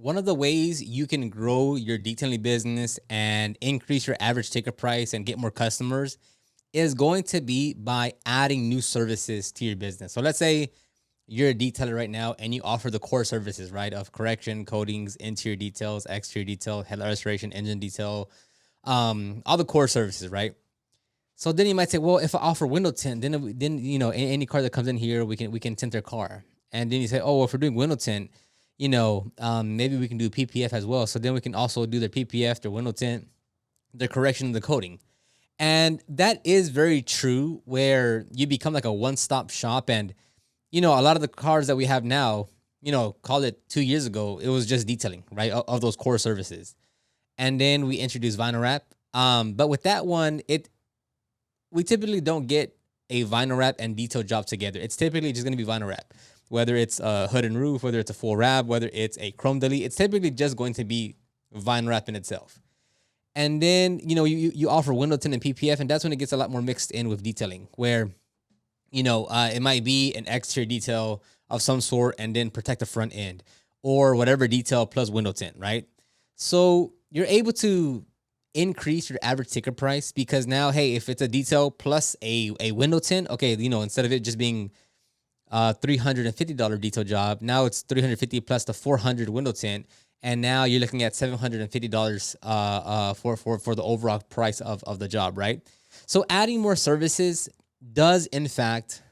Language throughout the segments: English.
One of the ways you can grow your detailing business and increase your average ticket price and get more customers is going to be by adding new services to your business. So let's say you're a detailer right now and you offer the core services, right? Of correction, coatings, interior details, exterior detail, headlight restoration, engine detail, all the core services, right? So then you might say, well, if I offer window tint, then any car that comes in here, we can tint their car. And then you say, oh, well, if we're doing window tint, maybe we can do PPF as well. So then we can also do their PPF, their window tint, their correction, the coating. And that is very true, where you become like a one-stop shop. And a lot of the cars that we have now, call it 2 years ago, it was just detailing, right, of those core services. And then we introduced vinyl wrap. But with that one, we typically don't get a vinyl wrap and detail job together. It's typically just going to be vinyl wrap, whether it's a hood and roof, whether it's a full wrap, whether it's a chrome delete. It's typically just going to be vinyl wrap in itself. And then, you offer window tint and PPF, and that's when it gets a lot more mixed in with detailing, where, it might be an exterior detail of some sort and then protect the front end, or whatever detail plus window tint, right? So you're able to increase your average ticket price because now, hey, if it's a detail plus a window tint, okay, instead of it just being $350 detail job, now it's 350 plus the 400 window tint, and now you're looking at $750 for the overall price of the job, right? So adding more services does in fact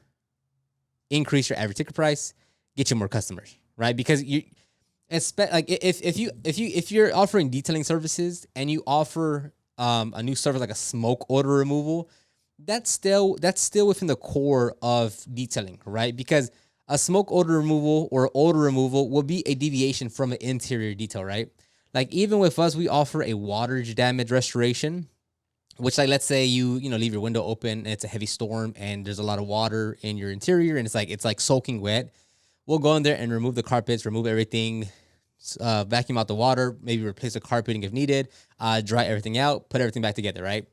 increase your average ticket price, get you more customers, right? Because like if you're offering detailing services and you offer a new service like a smoke odor removal, that's still within the core of detailing, right? Because a smoke odor removal or odor removal will be a deviation from an interior detail, right? Like even with us, we offer a water damage restoration, which, like, let's say you leave your window open and it's a heavy storm and there's a lot of water in your interior and it's like soaking wet. We'll go in there and remove the carpets, remove everything, vacuum out the water, maybe replace the carpeting if needed, dry everything out, put everything back together, right?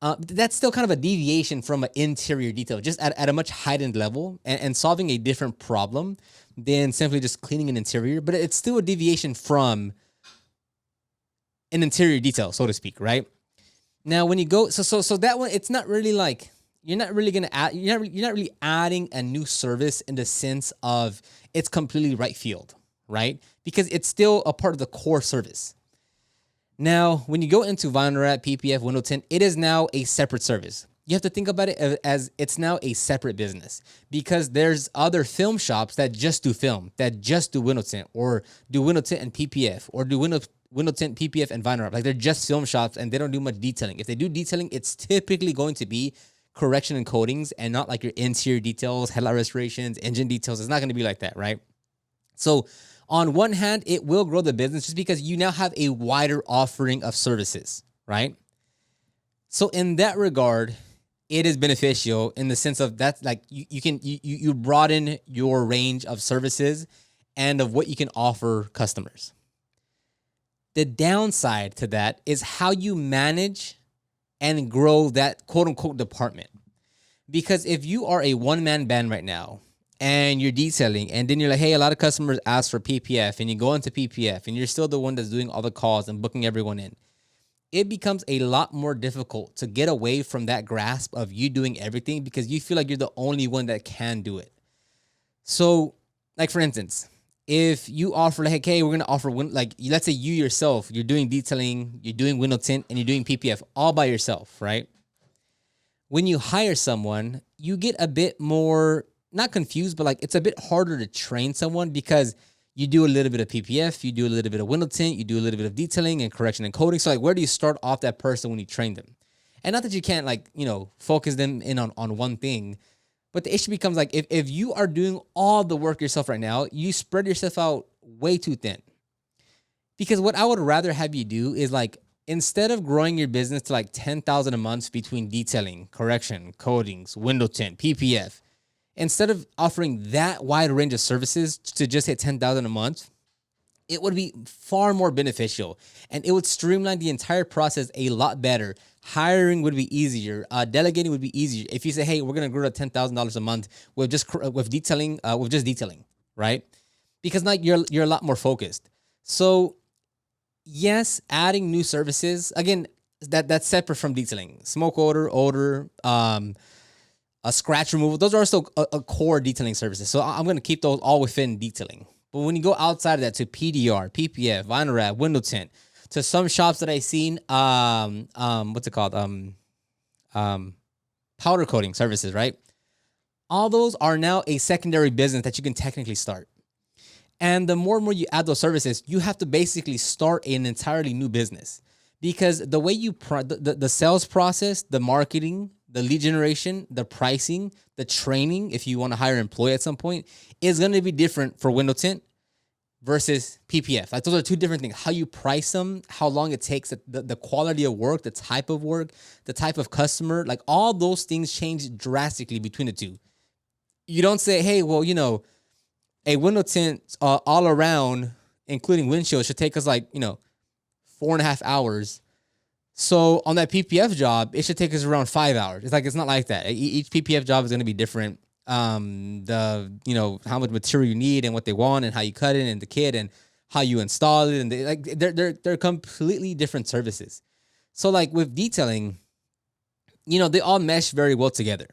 That's still kind of a deviation from an interior detail, just at a much heightened level and solving a different problem than simply just cleaning an interior. But it's still a deviation from an interior detail, so to speak, right? Now, when you go, so that one, it's not really like you're not really adding a new service in the sense of it's completely right field, right? Because it's still a part of the core service. Now, when you go into vinyl wrap, PPF, window tint, it is now a separate service. You have to think about it as it's now a separate business, because there's other film shops that just do film, that just do window tint, or do window tint and PPF, or do window tint, PPF, and vinyl wrap. Like, they're just film shops and they don't do much detailing. If they do detailing, it's typically going to be correction and coatings and not like your interior details, headlight restorations, engine details. It's not going to be like that, right? So on one hand, it will grow the business just because you now have a wider offering of services, right? So in that regard, it is beneficial in the sense of that's like you broaden your range of services and of what you can offer customers. The downside to that is how you manage and grow that quote unquote department. Because if you are a one-man band right now and you're detailing and then you're like, hey, a lot of customers ask for PPF, and you go into PPF and you're still the one that's doing all the calls and booking everyone in, it becomes a lot more difficult to get away from that grasp of you doing everything because you feel like you're the only one that can do it. So, like, for instance, if you offer, like, hey, we're going to offer, like, let's say you yourself, you're doing detailing, you're doing window tint, and you're doing PPF all by yourself, right? When you hire someone, you get a bit more, not confused, but like it's a bit harder to train someone because you do a little bit of PPF, you do a little bit of window tint, you do a little bit of detailing and correction and coating. So like, where do you start off that person when you train them? And not that you can't, like, focus them in on one thing, but the issue becomes like, if you are doing all the work yourself right now, you spread yourself out way too thin. Because what I would rather have you do is, like, instead of growing your business to like 10,000 a month between detailing, correction, coatings, window tint, PPF, instead of offering that wide range of services to just hit 10,000 a month, it would be far more beneficial and it would streamline the entire process a lot better. Hiring would be easier. Delegating would be easier. If you say, hey, we're going to grow to $10,000 a month with just detailing, right? Because now you're a lot more focused. So yes, adding new services again, that's separate from detailing. Smoke odor, a scratch removal. Those are also a core detailing services. So I'm going to keep those all within detailing. But when you go outside of that to PDR, PPF, vinyl wrap, window tint, to some shops that I've seen, what's it called? Um, powder coating services, right? All those are now a secondary business that you can technically start. And the more and more you add those services, you have to basically start an entirely new business because the way you the sales process, the marketing, the lead generation, the pricing, the training, if you want to hire an employee at some point, is going to be different for window tint versus PPF. Like those are two different things. How you price them, how long it takes, the quality of work, the type of work, the type of customer, like all those things change drastically between the two. You don't say, hey, well, a window tint all around, including windshield, should take us like, 4.5 hours. So on that PPF job, it should take us around 5 hours. It's not like that. Each PPF job is going to be different. How much material you need and what they want and how you cut it and the kit and how you install it. And they're completely different services. So like with detailing, they all mesh very well together.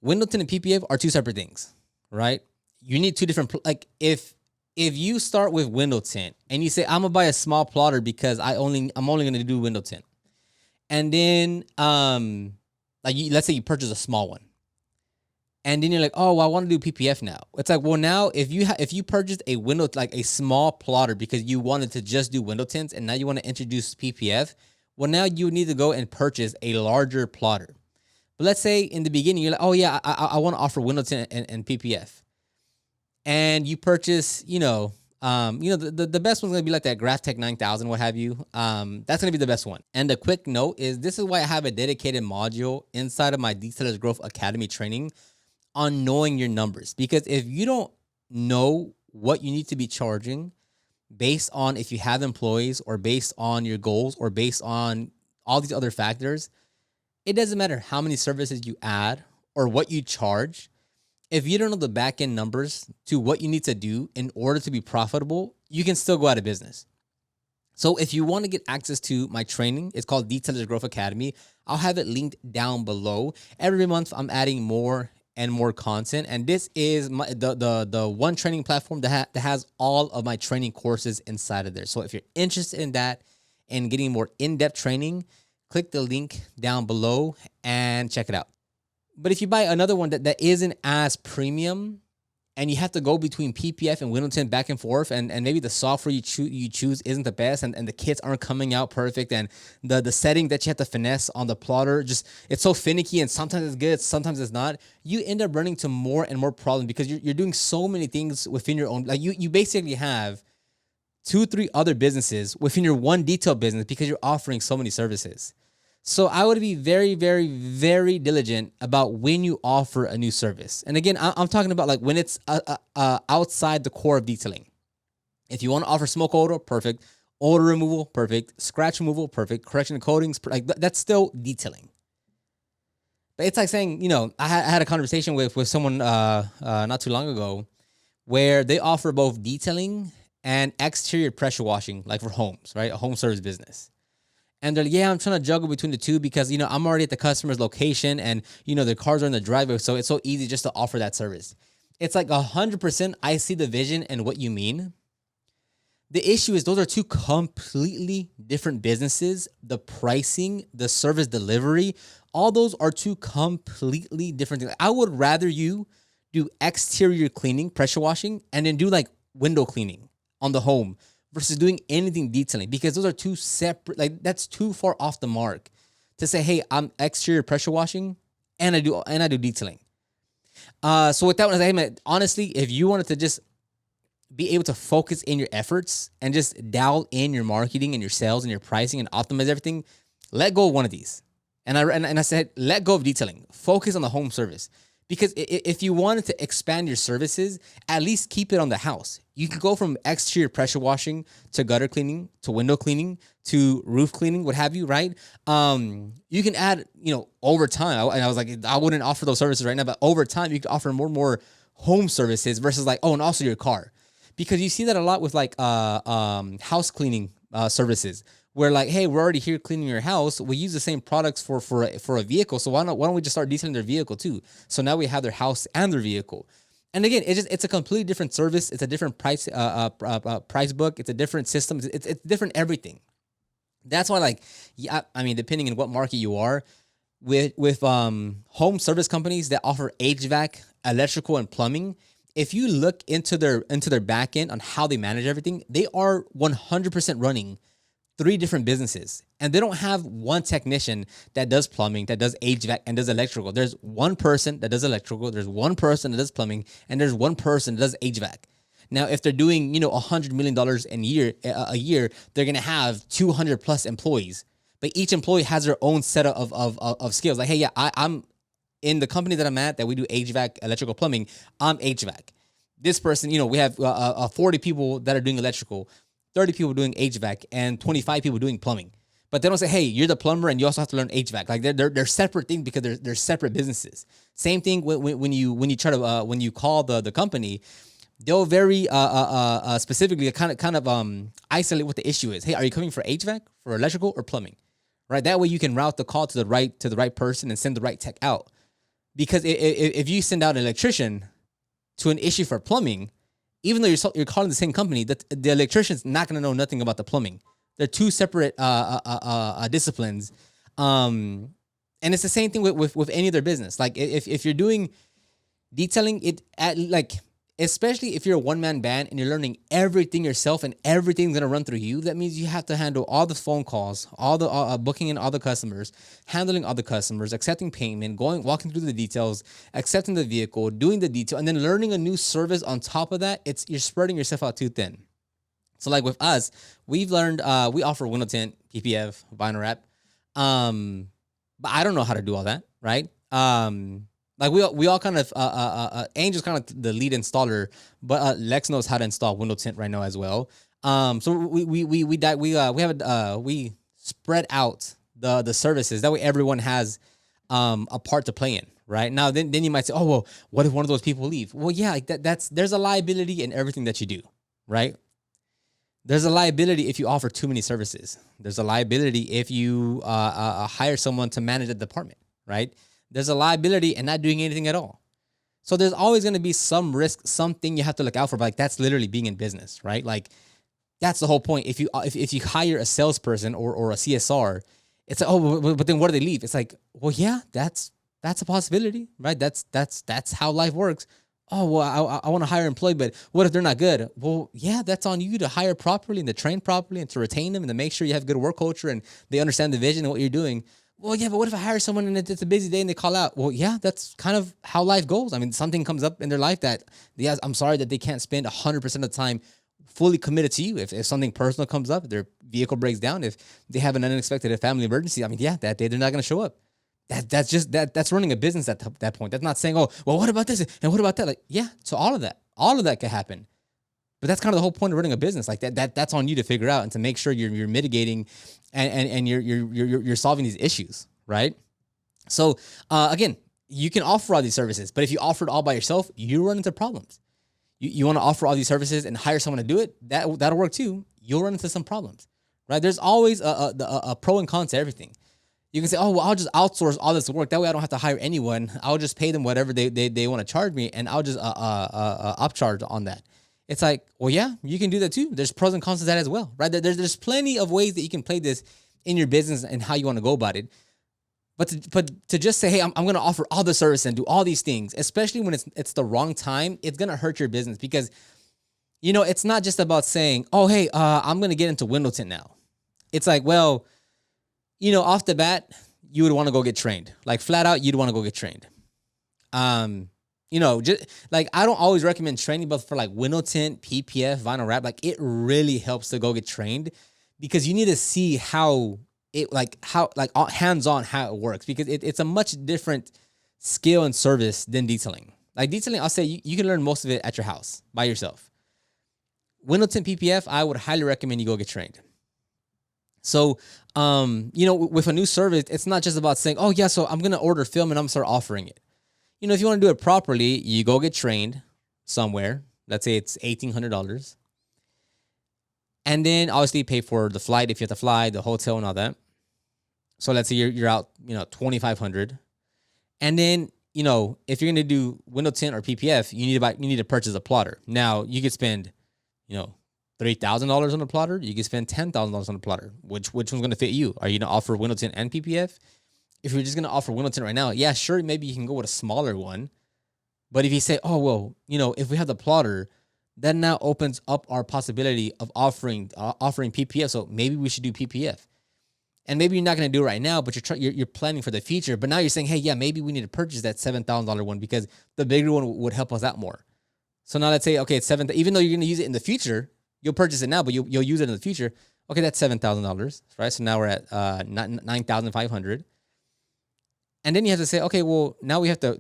Window tint and PPF are two separate things, right? You need two different, like if you start with window tint and you say, I'm gonna buy a small plotter because I'm only gonna do window tint. And then let's say you purchase a small one. And then you're like, oh, well, I want to do PPF now. It's like, well, now if you purchased a window, like a small plotter because you wanted to just do window tints and now you want to introduce PPF, well, now you need to go and purchase a larger plotter. But let's say in the beginning, you're like, oh yeah, I want to offer window tint and PPF. And you purchase, the best one's gonna be like that GraphTech 9000, what have you. That's gonna be the best one. And a quick note is this is why I have a dedicated module inside of my Detailers Growth Academy training on knowing your numbers. Because if you don't know what you need to be charging based on if you have employees or based on your goals or based on all these other factors, it doesn't matter how many services you add or what you charge. If you don't know the back end numbers to what you need to do in order to be profitable, you can still go out of business. So if you want to get access to my training, it's called Detailers Growth Academy. I'll have it linked down below. Every month I'm adding more and more content. And this is the one training platform that has all of my training courses inside of there. So if you're interested in that and getting more in-depth training, click the link down below and check it out. But if you buy another one that isn't as premium and you have to go between PPF and window tint back and forth and maybe the software you choose isn't the best and the kits aren't coming out perfect and the setting that you have to finesse on the plotter, it's so finicky and sometimes it's good, sometimes it's not, you end up running to more and more problems because you're doing so many things within your own, like you basically have 2-3 other businesses within your one detail business because you're offering so many services. So I would be very, very, very diligent about when you offer a new service. And again, I'm talking about like when it's outside the core of detailing. If you want to offer smoke odor, perfect. Odor removal, perfect. Scratch removal, perfect. Correction of coatings, like that's still detailing. But it's like saying, I had a conversation with someone not too long ago where they offer both detailing and exterior pressure washing, like for homes, right? A home service business. And they're like, yeah, I'm trying to juggle between the two because, I'm already at the customer's location and, the cars are in the driveway. So it's so easy just to offer that service. It's like 100% I see the vision and what you mean. The issue is those are two completely different businesses. The pricing, the service delivery, all those are two completely different things. I would rather you do exterior cleaning, pressure washing, and then do like window cleaning on the home versus doing anything detailing because those are two separate, like that's too far off the mark to say, hey, I'm exterior pressure washing and I do detailing. So with that one, honestly, if you wanted to just be able to focus in your efforts and just dial in your marketing and your sales and your pricing and optimize everything, let go of one of these. And I said, let go of detailing, focus on the home service. Because if you wanted to expand your services, at least keep it on the house. You can go from exterior pressure washing to gutter cleaning, to window cleaning, to roof cleaning, what have you, right? You can add, over time. And I was like, I wouldn't offer those services right now, but over time, you can offer more and more home services versus like, oh, and also your car. because you see that a lot with like house cleaning services, where like, hey, we're already here cleaning your house. We use the same products for a vehicle, so why don't we just start detailing their vehicle too? So now we have their house and their vehicle. And again, it's a completely different service. It's a different price book. It's a different system. It's different everything. That's why, like, yeah, I mean, depending on what market you are, with home service companies that offer HVAC, electrical, and plumbing, if you look into their back end on how they manage everything, they are 100% running 3 different businesses, and they don't have one technician that does plumbing, that does HVAC, and does electrical. There's one person that does electrical, there's one person that does plumbing, and there's one person that does HVAC. Now, if they're doing, $100 million a year, they're gonna have 200 plus employees. But each employee has their own set of skills. Like, hey, yeah, I'm in the company that I'm at, that we do HVAC, electrical, plumbing. I'm HVAC. This person, we have 40 people that are doing electrical, 30 people doing HVAC, and 25 people doing plumbing. But they don't say, hey, you're the plumber and you also have to learn HVAC. Like, they're separate things because they're separate businesses. Same thing when you call the company, they'll very specifically kind of isolate what the issue is. Hey, are you coming for HVAC, for electrical, or plumbing? Right. That way you can route the call to the right person and send the right tech out. Because if you send out an electrician to an issue for plumbing, even though you're calling the same company, the electrician's not going to know nothing about the plumbing. They're 2 separate disciplines. And it's the same thing with any other business. Like, if you're doing detailing, especially if you're a one-man band and you're learning everything yourself and everything's going to run through you, that means you have to handle all the phone calls, all the booking in all the customers, handling all the customers, accepting payment, walking through the details, accepting the vehicle, doing the detail, and then learning a new service on top of that. You're spreading yourself out too thin. So like with us, we've learned, we offer window tint, PPF, vinyl wrap. But I don't know how to do all that, right? Like we all kind of Angel's kind of the lead installer, but Lex knows how to install window tint right now as well. So we spread out the services, that way everyone has a part to play in. Right now, then you might say, oh well, what if one of those people leave? Well, yeah, like there's a liability in everything that you do, right? There's a liability if you offer too many services. There's a liability if you hire someone to manage a department, right? There's a liability in not doing anything at all. So there's always going to be some risk, something you have to look out for. But like, that's literally being in business, right? Like, that's the whole point. If you hire a salesperson or a CSR, it's like, oh, but then what do they leave? It's like, well, yeah, that's a possibility, right? That's how life works. Oh, well, I want to hire an employee, but what if they're not good? Well, yeah, that's on you to hire properly and to train properly and to retain them and to make sure you have good work culture and they understand the vision and what you're doing. Well, yeah, but what if I hire someone and it's a busy day and they call out? Well, yeah, that's kind of how life goes. I mean, something comes up in their life that, yes, I'm sorry that they can't spend 100% of the time fully committed to you. If something personal comes up, their vehicle breaks down, if they have an unexpected family emergency, I mean, yeah, that day they're not going to show up. That's running a business at that point. That's not saying, oh, well, what about this and what about that? Like, yeah, so all of that could happen. But that's kind of the whole point of running a business. Like that's on you to figure out and to make sure you're mitigating and you're solving these issues, right? So again, you can offer all these services, but if you offer it all by yourself, you run into problems. You want to offer all these services and hire someone to do it, that'll work too. You'll run into some problems, right? There's always a pro and con to everything. You can say, oh, well, I'll just outsource all this work. That way I don't have to hire anyone. I'll just pay them whatever they want to charge me, and I'll just upcharge on that. It's like, well, yeah, you can do that too. There's pros and cons to that as well, right? There's plenty of ways that you can play this in your business and how you want to go about it. But to just say, hey, I'm going to offer all the service and do all these things, especially when it's the wrong time, it's going to hurt your business because, it's not just about saying, oh, hey, I'm going to get into window tint now. It's like, well, off the bat, you would want to go get trained. Like flat out, you'd want to go get trained. Just like I don't always recommend training, but for like window tint, PPF, vinyl wrap, like it really helps to go get trained because you need to see how hands-on how it works because it's a much different skill and service than detailing. Like detailing, I'll say you can learn most of it at your house by yourself. Window tint, PPF, I would highly recommend you go get trained. So, with a new service, it's not just about saying, oh, yeah, so I'm going to order film and I'm going to start offering it. If you want to do it properly, you go get trained somewhere. Let's say it's $1,800. And then obviously pay for the flight if you have to fly, the hotel and all that. So let's say you're out, $2,500. And then, if you're going to do window tint or PPF, you need to purchase a plotter. Now, you could spend, $3,000 on a plotter. You could spend $10,000 on a plotter. Which one's going to fit you? Are you going to offer window tint and PPF? If you're just going to offer window tint right now, yeah, sure, maybe you can go with a smaller one. But if you say, oh, well, if we have the plotter, that now opens up our possibility of offering PPF. So maybe we should do PPF. And maybe you're not going to do it right now, but you're planning for the future. But now you're saying, hey, yeah, maybe we need to purchase that $7,000 one because the bigger one would help us out more. So now let's say, okay, it's $7,000. Even though you're going to use it in the future, you'll purchase it now, but you'll use it in the future. Okay, that's $7,000, right? So now we're at $9,500. And then you have to say, okay, well, now we have to,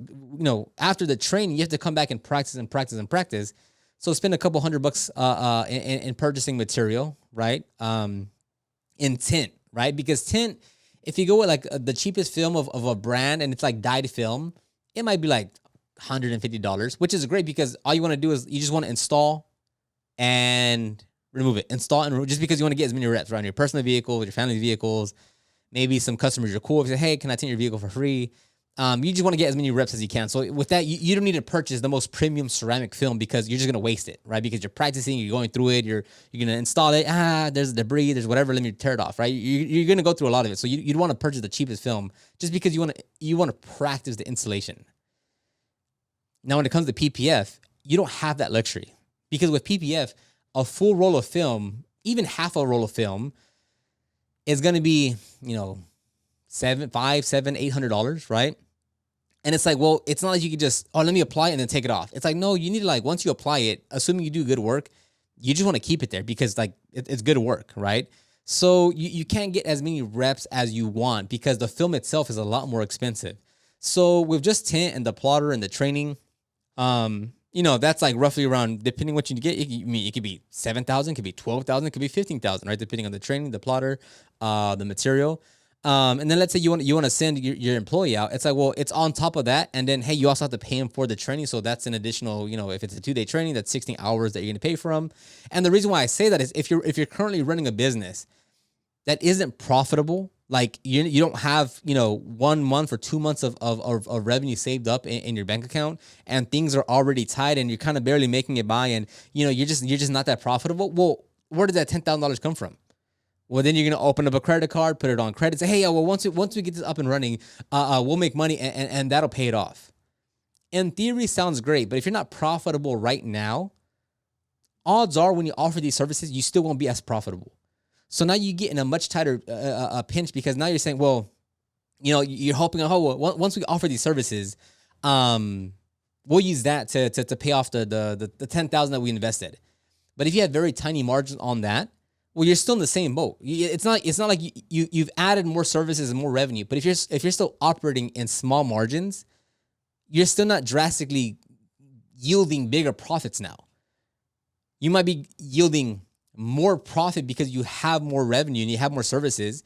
after the training, you have to come back and practice and practice and practice. So spend a couple $100 in purchasing material, right? In tint. Right? Because tint, if you go with like the cheapest film of a brand and it's like dyed film, it might be like $150, which is great because all you want to do is you just want to install and remove it. Install and remove, just because you want to get as many reps, right? On your personal vehicles, your family vehicles, maybe some customers you're cool with. Say, hey, can I tint your vehicle for free? You just want to get as many reps as you can. So with that, you don't need to purchase the most premium ceramic film because you're just going to waste it, right? Because you're practicing, you're going through it, you're going to install it. There's debris, there's whatever, let me tear it off, right? You're going to go through a lot of it. So you'd want to purchase the cheapest film just because you want to practice the installation. Now, when it comes to PPF, you don't have that luxury because with PPF, a full roll of film, even half a roll of film is going to be, $800, right? And it's like, well, it's not like you could just, let me apply it and then take it off. It's like, no, you need to once you apply it, assuming you do good work, you just want to keep it there because it's good work, right? So you can't get as many reps as you want because the film itself is a lot more expensive. So with just tint and the plotter and the training, that's like roughly around, depending what you get, it could be 7,000, it could be 12,000, it could be 15,000, right? Depending on the training, the plotter, the material. And then let's say you want to send your employee out. It's like, well, it's on top of that. And then, hey, you also have to pay him for the training. So that's an additional, if it's a 2-day training, that's 16 hours that you're going to pay for him. And the reason why I say that is if you're currently running a business that isn't profitable, like you don't have, 1 month or 2 months of revenue saved up in your bank account and things are already tied and you're kind of barely making it by and, you're just not that profitable. Well, where did that $10,000 come from? Well, then you're going to open up a credit card, put it on credit, say, hey, well, once we get this up and running, we'll make money and that'll pay it off. In theory, sounds great, but if you're not profitable right now, odds are when you offer these services, you still won't be as profitable. So now you get in a much tighter pinch because now you're saying, well, you're hoping, once we offer these services, we'll use that to pay off the $10,000 that we invested. But if you have very tiny margins on that, well, you're still in the same boat. It's not like you've added more services and more revenue. But if you're still operating in small margins, you're still not drastically yielding bigger profits now. You might be yielding more profit because you have more revenue and you have more services,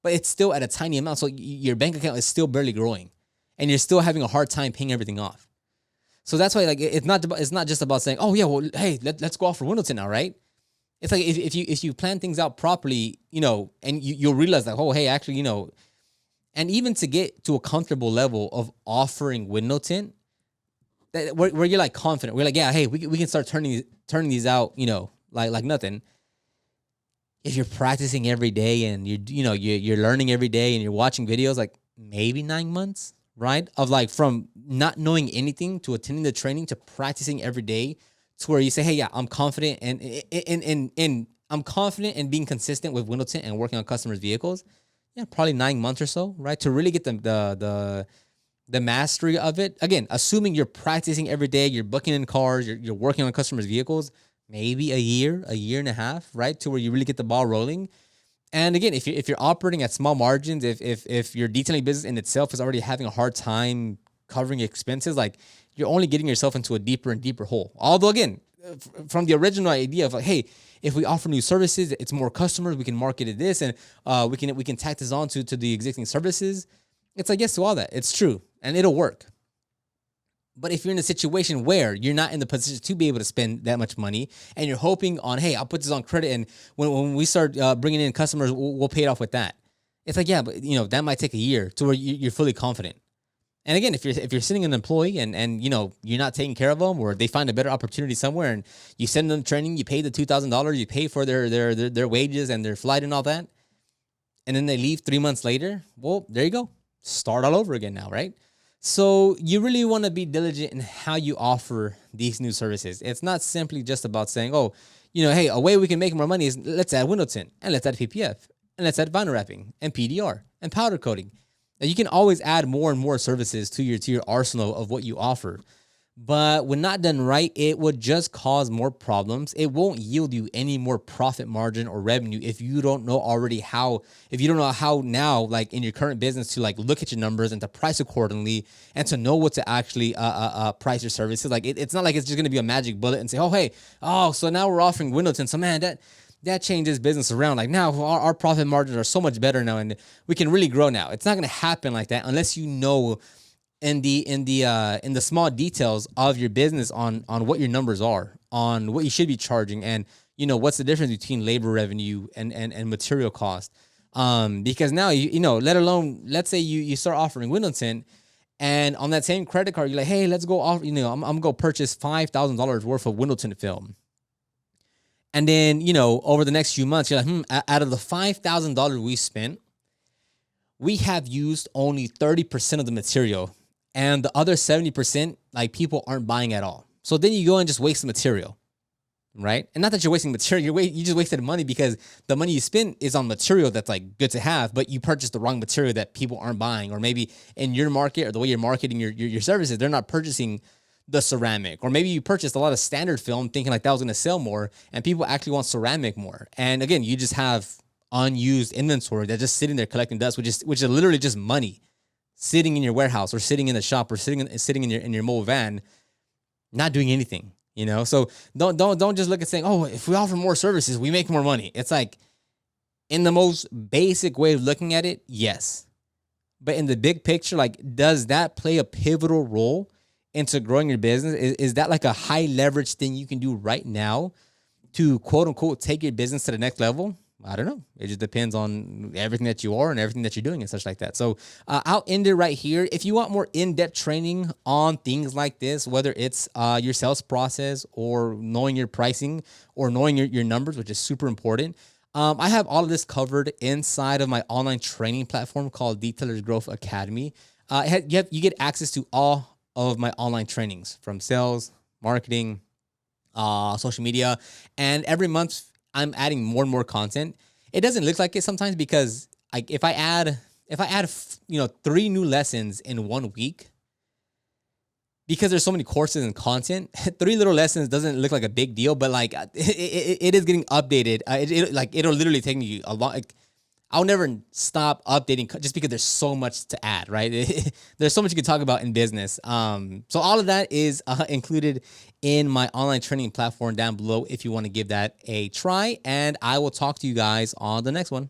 but it's still at a tiny amount. So your bank account is still barely growing, and you're still having a hard time paying everything off. So that's why it's not just about saying, oh yeah, well, hey, let's go off for window tint now, right? It's like if you plan things out properly, and you'll realize that, oh, hey, actually, and even to get to a comfortable level of offering window tint, that where you're like confident, we're like, yeah, hey, we can start turning these out, like nothing. If you're practicing every day and you're learning every day and you're watching videos, like maybe 9 months, right? Of like from not knowing anything to attending the training to practicing every day. To where you say, hey, yeah, I'm confident and I'm confident in being consistent with window tint and working on customers' vehicles. Yeah, probably 9 months or so, right? To really get the mastery of it. Again, assuming you're practicing every day, you're booking in cars, you're working on customers' vehicles, maybe a year and a half, right? To where you really get the ball rolling. And again, if you're operating at small margins, if your detailing business in itself is already having a hard time covering expenses, like you're only getting yourself into a deeper and deeper hole. Although again, from the original idea of like, hey, if we offer new services, it's more customers, we can market it this, and we can tack this on to the existing services. It's like, yes to all that. It's true, and it'll work. But if you're in a situation where you're not in the position to be able to spend that much money and you're hoping on, hey, I'll put this on credit, and when we start bringing in customers, we'll pay it off with that. It's like, yeah, but that might take a year to where you're fully confident. And again, if you're sitting an employee and you're not taking care of them, or they find a better opportunity somewhere, and you send them training, you pay the $2,000, you pay for their wages and their flight and all that, and then they leave 3 months later, well, there you go, start all over again now, right? So you really want to be diligent in how you offer these new services. It's not simply just about saying, oh, hey, a way we can make more money is let's add window tint, and let's add PPF, and let's add vinyl wrapping and PDR and powder coating. Now, you can always add more and more services to your arsenal of what you offer. But when not done right, it would just cause more problems. It won't yield you any more profit margin or revenue if you don't know how now, like in your current business, to like look at your numbers and to price accordingly and to know what to actually price your services. Like it's not like it's just going to be a magic bullet and say, oh, hey, so now we're offering window tint. So man, that changes business around. Like now our profit margins are so much better now and we can really grow now. It's not going to happen like that unless you know in the small details of your business on what your numbers are, on what you should be charging, and what's the difference between labor revenue and material cost. Because now let alone, let's say you start offering window tint, and on that same credit card you're like, hey, let's go off, I'm gonna go purchase $5,000 worth of window tint film. And then, over the next few months, you're like, out of the $5,000 we spent, we have used only 30% of the material. And the other 70%, like, people aren't buying at all. So then you go and just waste the material, right? And not that you're wasting material, you just wasted money because the money you spend is on material that's like good to have, but you purchased the wrong material that people aren't buying. Or maybe in your market or the way you're marketing your services, they're not purchasing the ceramic. Or maybe you purchased a lot of standard film thinking like that was going to sell more, and people actually want ceramic more. And again, you just have unused inventory that's just sitting there collecting dust, which is literally just money sitting in your warehouse or sitting in the shop or sitting in your mobile van, not doing anything. So don't just look at saying, oh, if we offer more services, we make more money. It's like, in the most basic way of looking at it, yes. But in the big picture, like, does that play a pivotal role into growing your business? Is that like a high leverage thing you can do right now to quote unquote take your business to the next level? I don't know. It just depends on everything that you are and everything that you're doing and such like that. So I'll end it right here. If you want more in-depth training on things like this, whether it's your sales process or knowing your pricing or knowing your numbers, which is super important, I have all of this covered inside of my online training platform called Detailers Growth Academy. You get access to all of my online trainings from sales, marketing, social media, and every month I'm adding more and more content. It doesn't look like it sometimes because if I add 3 new lessons in 1 week, because there's so many courses and content, 3 little lessons doesn't look like a big deal, but like it is getting updated. It'll literally take me a lot. I'll never stop updating just because there's so much to add, right? There's so much you can talk about in business. So all of that is included in my online training platform down below if you want to give that a try. And I will talk to you guys on the next one.